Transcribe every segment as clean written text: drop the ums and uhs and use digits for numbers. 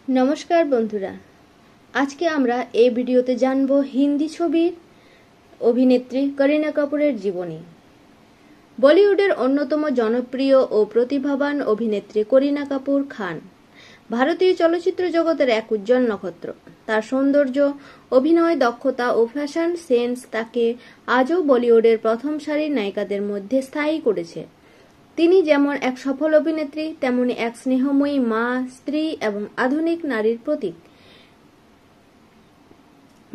নমস্কার বন্ধুরা, আজকে আমরা এই ভিডিওতে জানব হিন্দি ছবির অভিনেত্রী করিনা কাপুরের জীবনী। বলিউডের অন্যতম জনপ্রিয় ও প্রতিভাবান অভিনেত্রী করিনা কাপুর খান ভারতীয় চলচ্চিত্র জগতের এক উজ্জ্বল নক্ষত্র। তার সৌন্দর্য, অভিনয় দক্ষতা ও ফ্যাশন সেন্স তাকে আজও বলিউডের প্রথম সারির নায়িকাদের মধ্যে স্থায়ী করেছে। তিনি যেমন এক সফল অভিনেত্রী, তেমনি এক স্নেহময়ী মা, স্ত্রী এবং আধুনিক নারীর প্রতীক।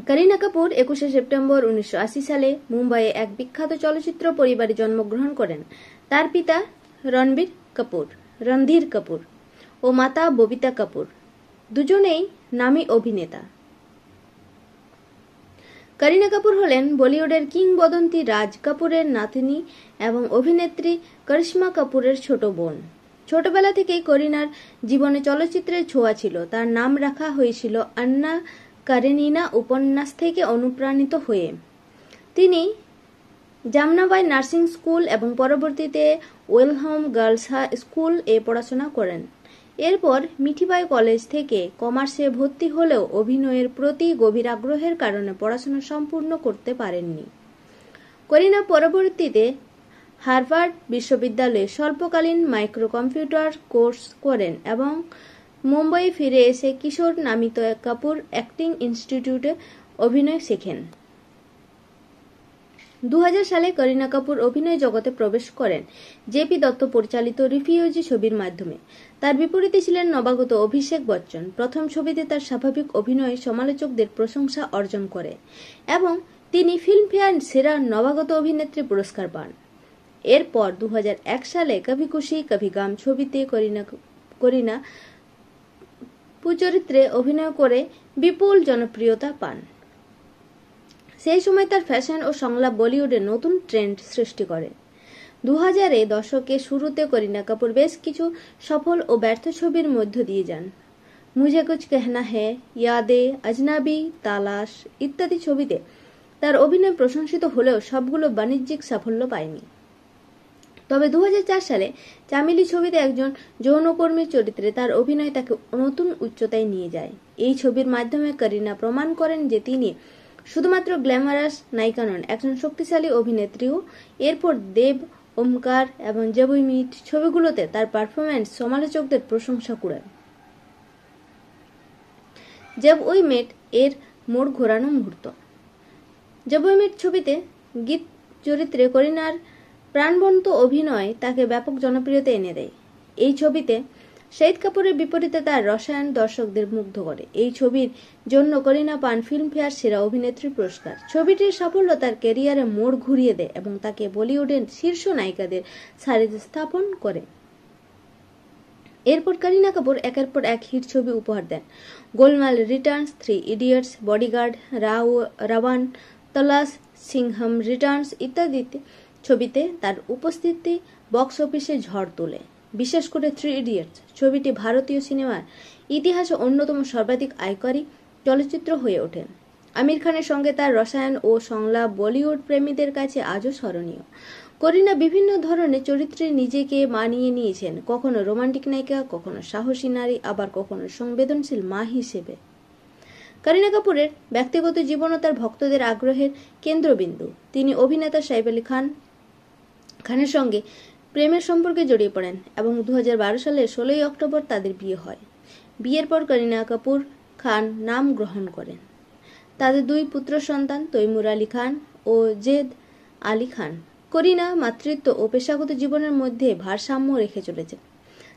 করিনা কাপুর 21শে সেপ্টেম্বর 1980 সালে মুম্বাইয়ে এক বিখ্যাত চলচ্চিত্র পরিবারে জন্মগ্রহণ করেন। তার পিতা রণধীর কাপুর ও মাতা ববিতা কাপুর দুজনেই নামী অভিনেতা। করিনা কাপুর হলেন বলিউডের কিংবদন্তি রাজ কাপুরের নাতনি এবং অভিনেত্রী করিশ্মা কাপুরের ছোট বোন। ছোটবেলা থেকেই করিনার জীবনে চলচ্চিত্রের ছোঁয়া ছিল। তার নাম রাখা হয়েছিল আন্না কারেনিনা উপন্যাস থেকে অনুপ্রাণিত হয়ে। তিনি জামনাবাই নার্সিং স্কুল এবং পরবর্তীতে ওয়েলহোম গার্লস স্কুল এ পড়াশোনা করেন। এরপর মিঠিবাই কলেজ থেকে কমার্সে ভর্তি হলেও অভিনয়ের প্রতি গভীর আগ্রহের কারণে পড়াশোনা সম্পূর্ণ করতে পারেননি। করিনা পরবর্তীতে হার্ভার্ড বিশ্ববিদ্যালয়ে স্বল্পকালীন মাইক্রো কম্পিউটার কোর্স করেন এবং মুম্বাই ফিরে এসে কিশোর নামিত কাপুর অ্যাক্টিং ইনস্টিটিউটে অভিনয় শেখেন। 2000 সালে করিনা কাপুর অভিনয় জগতে প্রবেশ করেন জেপি দত্ত পরিচালিত রিফিউজি ছবির মাধ্যমে। তার বিপরীতে ছিলেন নবাগত অভিষেক বচ্চন। প্রথম ছবিতে তার স্বাভাবিক অভিনয় সমালোচকদের প্রশংসা অর্জন করে এবং তিনি ফিল্মফেয়ার সেরা নবাগত অভিনেত্রী পুরস্কার পান। এরপর 2001 সালে কভি খুশি কভি গম ছবিতে করিনা চরিত্রে অভিনয় করে বিপুল জনপ্রিয়তা পান। সেই সময় তার ফ্যাশন ও সংলাপ বলিউডে নতুন ট্রেন্ড সৃষ্টি করে। 2000 দশকের শুরুতে করিনা কাপুর বেশ কিছু সফল ও ব্যর্থ ছবির মধ্য দিয়ে যান। মুঝে কুছ কেহনা হ্যায়, ইয়াদে, আজনাবি, তালাশ ইত্যাদি ছবিতে তার অভিনয় প্রশংসিত হলেও সবগুলো বাণিজ্যিক সাফল্য পায়নি। তবে 2004 সালে চামেলি ছবিতে একজন যৌনকর্মীর চরিত্রে তার অভিনয় তাকে নতুন উচ্চতায় নিয়ে যায়। এই ছবির মাধ্যমে করিনা প্রমাণ করেন যে তিনি শুধুমাত্র গ্ল্যামারাস নায়িকা নন, একজন শক্তিশালী অভিনেত্রীও। এরপর দেব, ওমকার এবং জব উই মিট ছবিগুলোতে তার পারফরম্যান্স সমালোচকদের প্রশংসা কুড়ায়। জব উই মিট এর মোড় ঘোরানো মুহূর্ত। জব উই মিট ছবিতে গীত চরিত্রে করিনার প্রাণবন্ত অভিনয় তাকে ব্যাপক জনপ্রিয়তা এনে দেয়। এই ছবিতে শাহিদ কাপুরের বিপরীতে তার রসায়ন দর্শকদের মুগ্ধ করে। এই ছবির জন্য করিনা পান ফিল্মফেয়ার সেরা অভিনেত্রী পুরস্কার। ছবিটির সাফল্য তার ক্যারিয়ারে মোড় ঘুরিয়ে দেয় এবং তাকে বলিউডের শীর্ষ নায়িকাদের সারিতে স্থাপন করে। এরপর করিনা কাপুর একের পর এক হিট ছবি উপহার দেন। Golmaal Returns, 3 Idiots, Bodyguard, Raavan, Talaash, Singham Returns ইত্যাদি ছবিতে তার উপস্থিতি বক্স অফিসে ঝড় তোলে। বিশেষ করে 3 ইডিয়টস ছবিটি ভারতীয় সিনেমার ইতিহাসে অন্যতম সর্বাধিক আয়কারী চলচ্চিত্র হয়ে ওঠে। আমির খানের সঙ্গে তার রসায়ন ও সংলাপ বলিউড প্রেমীদের কাছে আজও স্মরণীয়। করিনা বিভিন্ন ধরনের চরিত্রে নিজেকে মানিয়ে নিয়েছেন, কখনো রোমান্টিক নায়িকা, কখনো সাহসী নারী, আবার কখনো সংবেদনশীল মা হিসেবে। করিনা কাপুরের ব্যক্তিগত জীবনও তার ভক্তদের আগ্রহের কেন্দ্রবিন্দু। তিনি অভিনেতা সাইফ আলী খানের সঙ্গে প্রেমের সম্পর্কে জড়িয়ে পড়েন এবং 2012 সালের 16 অক্টোবর তাদের বিয়ে হয়। বিয়ের পর করিনা কাপুর খান নাম গ্রহণ করেন। তাদের 2 পুত্র সন্তান তৈমুর আলী খান ও জেদ আলী খান। করিনা মাতৃত্ব ও পেশাগত জীবনের মধ্যে ভারসাম্য রেখে চলেছেন।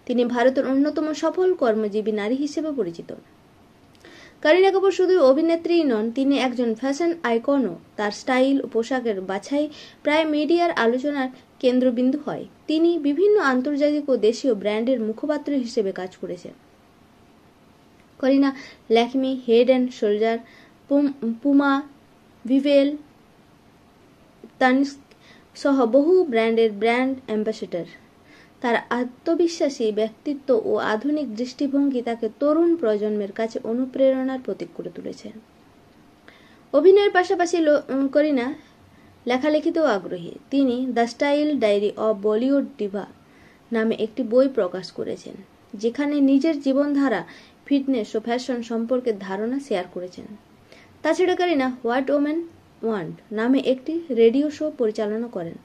তিনি ভারতের অন্যতম সফল কর্মজীবী নারী হিসেবে পরিচিত। করিনা কাপুর শুধু অভিনেত্রীই নন, তিনি একজন ফ্যাশন আইকনও। তার স্টাইল ও পোশাকের বাছাই প্রায় মিডিয়ার আলোচনার কেন্দ্রবিন্দু হয়। তিনি বিভিন্ন আন্তর্জাতিক ও দেশীয় ব্র্যান্ডের মুখপাত্র হিসেবে কাজ করেছেন। Kareena Lakme, Head and Shoulders, Puma, Vivel, Tanishq সহ বহু ব্র্যান্ডের ব্র্যান্ড অ্যাম্বাসেডর। তার আত্মবিশ্বাসী ব্যক্তিত্ব ও আধুনিক দৃষ্টিভঙ্গি তাকে তরুণ প্রজন্মের কাছে অনুপ্রেরণার প্রতীক করে তুলেছে। অভিনয়ের পাশাপাশি করিনা লেখালেখিতেও আগ্রহী। তিনি the style diary of Bollywood diva নামে একটি বই প্রকাশ করেছেন, যেখানে নিজের জীবনধারা, ফিটনেস ও ফ্যাশন সম্পর্কে ধারণা শেয়ার করেছেন। তাছাড়া কারিনা হোয়াট ওমেন ওয়ান্ট নামে একটি রেডিও শো পরিচালনা করেন,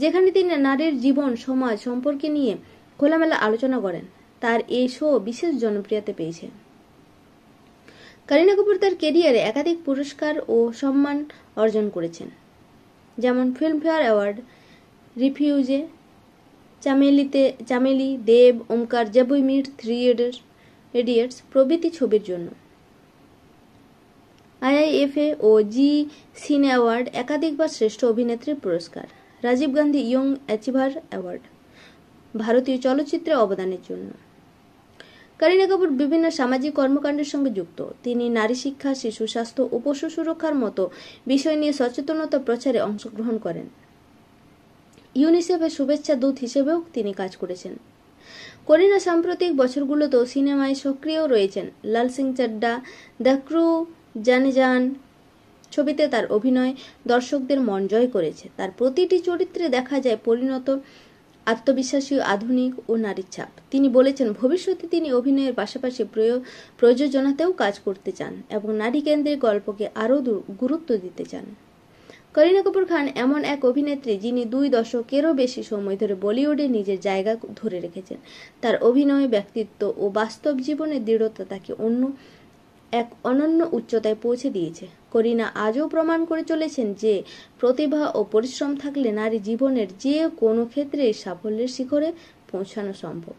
যেখানে তিনি নারীর জীবন, সমাজ সম্পর্কে নিয়ে খোলামেলা আলোচনা করেন। তার এই শো বিশেষ জনপ্রিয়তা পেয়েছে। কারিনা কাপুর তার ক্যারিয়ারে একাধিক পুরস্কার ও সম্মান অর্জন করেছেন, যেমন Filmfare award, Refugee, Chameli, Dev, Omkara, Jab We Met, 3 Idiots প্রভৃতি ছবির জন্য। আইআইএফএ ও জি সিনে অ্যাওয়ার্ড, একাধিকবার শ্রেষ্ঠ অভিনেত্রীর পুরস্কার, Rajiv Gandhi young achiever award ভারতীয় চলচ্চিত্রে অবদানের জন্য। কারিনা কাপুর বিভিন্ন সামাজিক কর্মকাণ্ডের সঙ্গে যুক্ত। তিনি নারী শিক্ষা, শিশু স্বাস্থ্য ও পশু সুরক্ষার মতো বিষয় নিয়ে সচেতনতা প্রচারে অংশগ্রহণ করেন। ইউনিসেফের শুভেচ্ছা দূত হিসেবেও তিনি কাজ করেছেন। করিনা সাম্প্রতিক বছরগুলোতেও সিনেমায় সক্রিয় রয়েছেন। লাল সিং চাড্ডা, দ্য ক্রু, জানে জান ছবিতে তার অভিনয় দর্শকদের মন জয় করেছে। তার প্রতিটি চরিত্রে দেখা যায় পরিণত, আত্মবিশ্বাসী, আধুনিক ও নারীর ছাপ। তিনি বলেছেন, ভবিষ্যতে তিনি অভিনয়ের পাশাপাশি প্রযোজনাতেও কাজ করতে চান এবং নারী কেন্দ্রিক গল্পকে আরও গুরুত্ব দিতে চান। করিনা কাপুর খান এমন এক অভিনেত্রী যিনি 2 দশকেরও বেশি সময় ধরে বলিউডে নিজের জায়গা ধরে রেখেছেন। তার অভিনয়, ব্যক্তিত্ব ও বাস্তব জীবনের দৃঢ়তা তাকে এক অনন্য উচ্চতায় পৌঁছে দিয়েছে। করিনা আজও প্রমাণ করে চলেছেন যে প্রতিভা ও পরিশ্রম থাকলে নারী জীবনের যে কোনো ক্ষেত্রে সাফল্যের শিখরে পৌঁছানো সম্ভব।